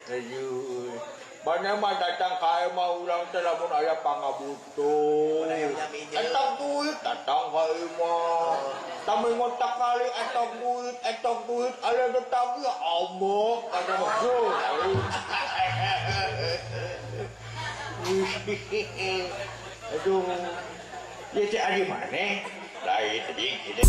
Aduh. Mana mah datang ka mah ulang teh lamun aya pangabutuh. Etok duit datang ka mah. Tami ngotak kali etok duit aya datang ya Allah kana mah. Aduh. Ya teh ari maneh lain tadi kitu.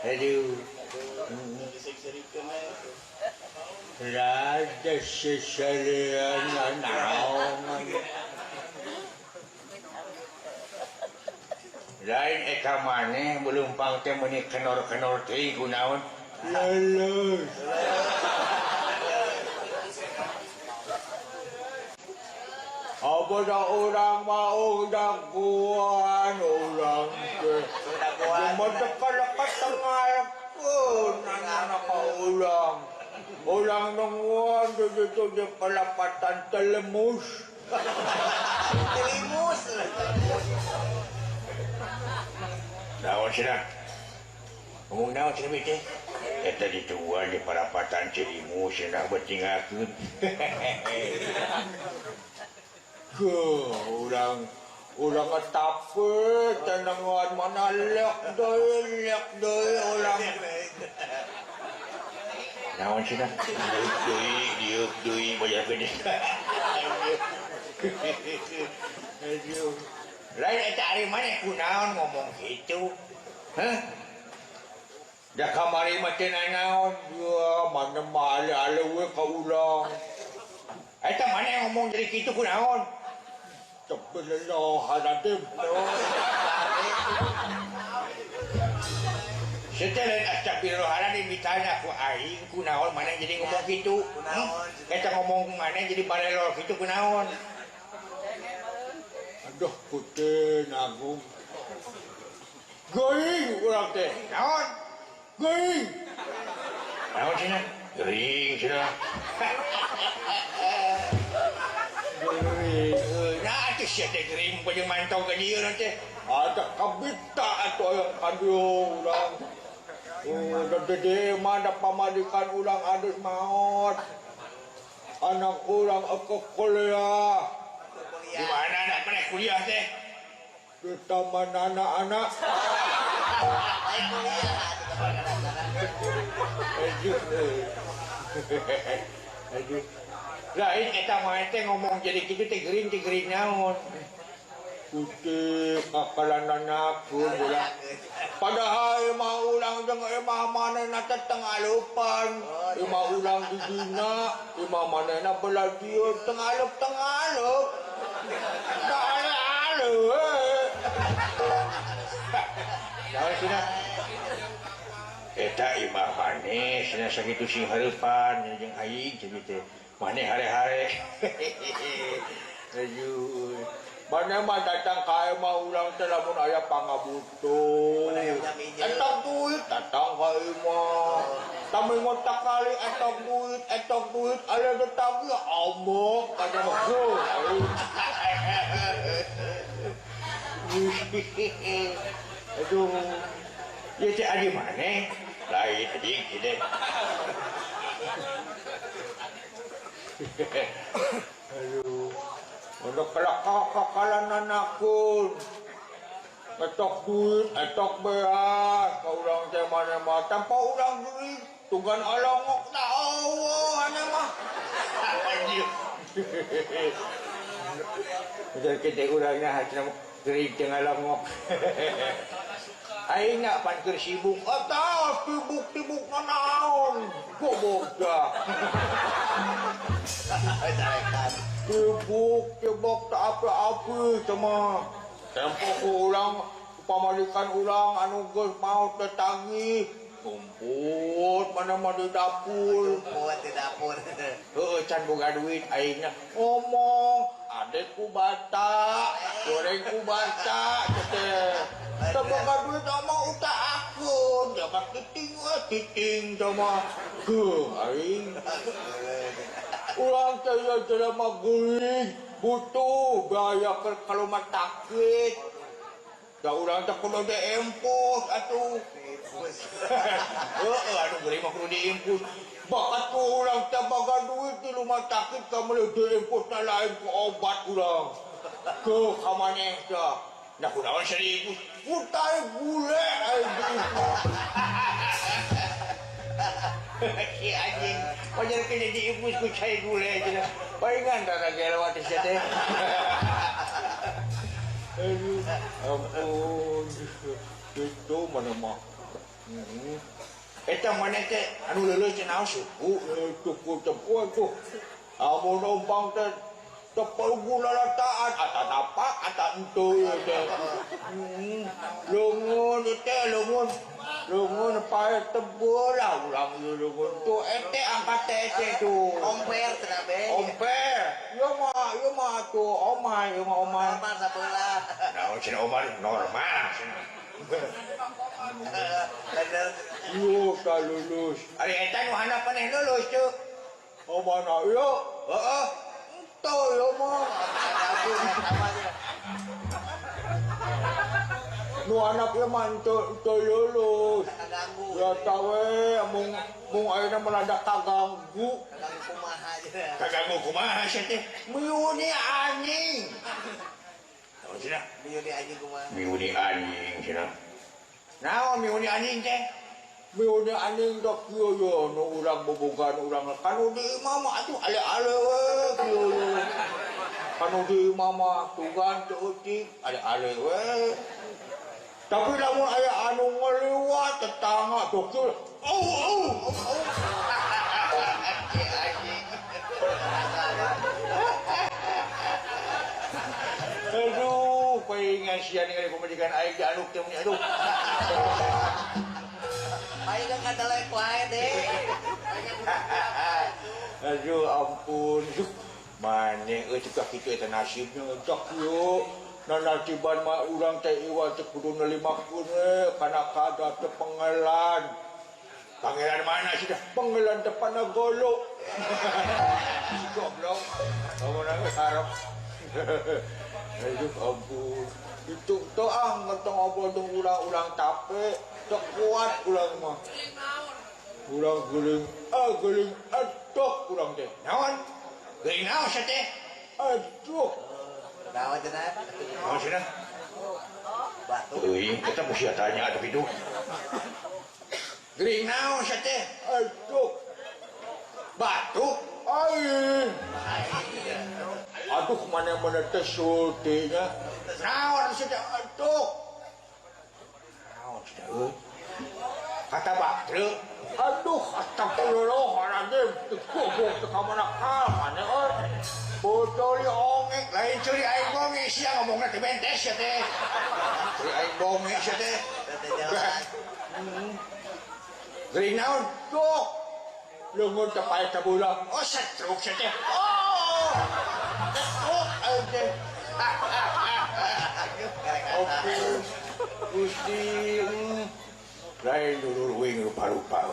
Aduh. Rada sesalian naon. Lain eta maneh melumpang teh meuni kenor-kenor teuing kunaon? Leles. Apa orang mau daguan orang teh. Cuma dekat-dekat tengah pun anak ulang. Ulang nungguan itu di pelapatan telemus. Telemus. Naon sih ngomong naon sih teh? Eta dituan di pelapatan telemus cenah betingakeun. Ulang ngetapet tenangan mana lek deui ulang. Naon cenah? Diuk deui bayar gede. Aduh. Lain eta ari maneh kunaon ngomong kitu? Hah? Da kamari mah teh naon? Ya mana mah ale-ale we ka ulang. Eta maneh ngomong jadi kitu kunaon? Astagfirullahaladzim. Setelah astagfirullahaladzim ditanya ku aing kunaon mana jadi ngomong gitu. Kita ngomong mana jadi balelor gitu kunaon. Aduh putih nagung. Geuing urang teh. Naon? Geuing. Naon cenah? Geuing cenah. Siya teh gering pa yung mantaw ka diyo nanti. Ada kabita ato yung kadiyo ulang. Dadede mana pamadikan ulang adus maot. Anak ulang aku kuliah. Di mana anak mana kuliah teh? Di taman anak-anak. Aduh. Lain eta mah teh ngomong jadi kitu teh gering naon. Putih kakalananakeun ulang. Padahal mah ulang jeung imah manehna teh tengalupan. Imah ulang di dina, imah manehna belah dieu tengalup. Da ale-ale we. Naon cenah? Eta imah maneh cenah sakitu sing hareupan jeung aing jadi teh. Maneh hare-hare. Aduh. Maneh mah datang ka mah ulang teh lamun aya pangabutuh. Etok duit datang ka mah. Tami ngotak kali etok duit aya datang ya Allah kana mah. Aduh. Ya teh ari maneh lain tadi kitu. Aduh, udah kelak-kakalan anakun. Etok duit, etok beas, ka urang teh mana mah tanpa urang duit, tunggan alongok Allah hanya mah. Jadi kita urangnya hanya gering tengah alongok. Aing pan keur sibuk. Eta sibuk na naon? Goblok dah. Sibuk tak apa-apa cuma tempo ku ulang pamalikan ulang anu geus mau tetanggi kumpul mana mah di dapur. Kuat di dapur. Heeh can boga duit aingna ngomong adekku bata, gorengku bata teh. Teu boga duit mah utak akun, jabat titing sama. Aing ulang saya jelema geuling butuh biaya kalau mah sakit. Da urang teh kudu diimpus atuh. Heeh anu geuling mah kudu diimpus. Bakat ku urang teh boga duit di rumah sakit ka meuleuh diimpusna lain ku obat urang. Ke ka maneh teh. Nah kunaon serius? Putai bule aing. Si anjing, wajar kena diimpus ku cai gule aja. Palingan tak ada lewat di situ. Aduh, ampun, itu mana mah? Eta mana teh, anu leuleus cenah suku, suku tuh. Amun numpang teh tepel gula lataan, ata tapak, ata entu teh. Lungun teh lungun pae tebel lah ulang lungun tu ete angkat ete tu Omper cenah be. omper yo mah tu omai Omar sabelah. nah cenah omar normal Bener. yo ka lulus ari eta nu handap paneh lulus tu omana yo heeh ento yo mah Sama aja. nu anak ieu mah teu lulus Kaganggu. ya tawe mung ayeuna meladak kaganggu Kaganggu kumaha aja. kaganggu kumaha sia teh miuni anjing naon cenah Bieu di anjing kumaha. miuni anjing cenah naon miuni anjing teh miuni anjing dak kieu yo nu urang bobogan urang kanu di imah mah atuh ale-ale we kieu yo kanu di imah mah tugan teu eutik ale-ale we tapi lamun aya anu ngeliwat tetangga dokter aduh palingan sia ningali pamajikan aing diaduk teh mun aduh Aing kan kadelek wae deh. aduh ampun maneh euy cekak kitu eta nasibna cek yo na nasiban mah urang teh iwa teh kudu nalimakeun we kana kada teh pengelan pangelan mana sih dah pengelan depan golo goblok kamu nangis harap aduh ampun itu tuh ngetong ngobrol dong ulang capek tak kuat ulang mah ulang geling aduh ulang teh naon geling naon sih teh aduh Naon cenah? naon sih dah Batu. euy kita mesti tanya atuh itu geling naon sih teh aduh batuk aing aduh mana-mana teh sultinya naon sih teh aduh naon sih teh euy kata baktreu aduh astagfirullahaladzim goblok teu kamana mana euy bocor li ongek lain curi aing bonge sia ngomongna teh bentes ya teh curi aing bonge sia teh Teh jalan. geuning naon dok leungeun teh pae tabulang oh setruk sia teh oh setruk aja oke Gusti lain dulu wing rupa-rupa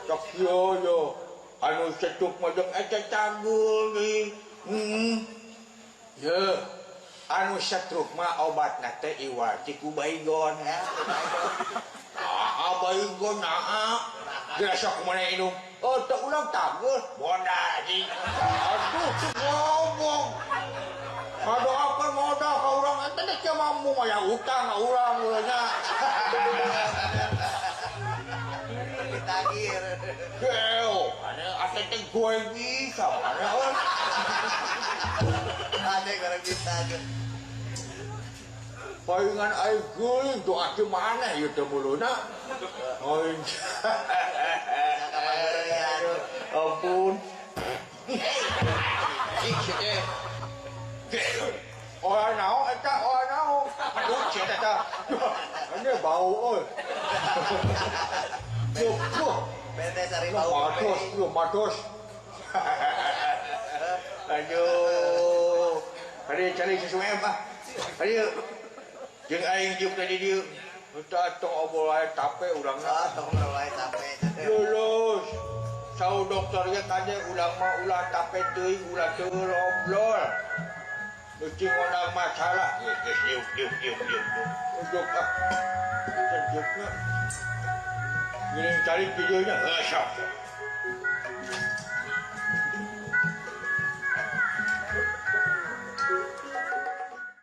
cok yo anu setruk mah jeung eta cagul nih ye anu setruk mah obatna teh iwati ku baygon baygon biasa kumaha inum oh teu ulang tagul boda anjing aduh tuh ngomong ngadoakeun modal ka urang eta teh mampu mah utang ka urang nya Ditagih. Geo, asa teh gue bisa mana Ada gara bisa aja. palingan air guling doa ke mana ya temuluna. Oh, ampun. Orang naon eta orang naon. Aduh, cet eta. Ini bau oi. PT Sari Bau. Matos. Aduh. Hari cari susu em ah. Hari jeung aing juk tadi dia. Kita tong obol ae tape urang Ah, tong mulai capek. lulus. Sau dokter ge kade ulang mah ulah tape teuing ulah teu oblol. Mesti ngonang masalah. Yuk. Untuk ah. Sejukna. Gini cari videonya. Syap.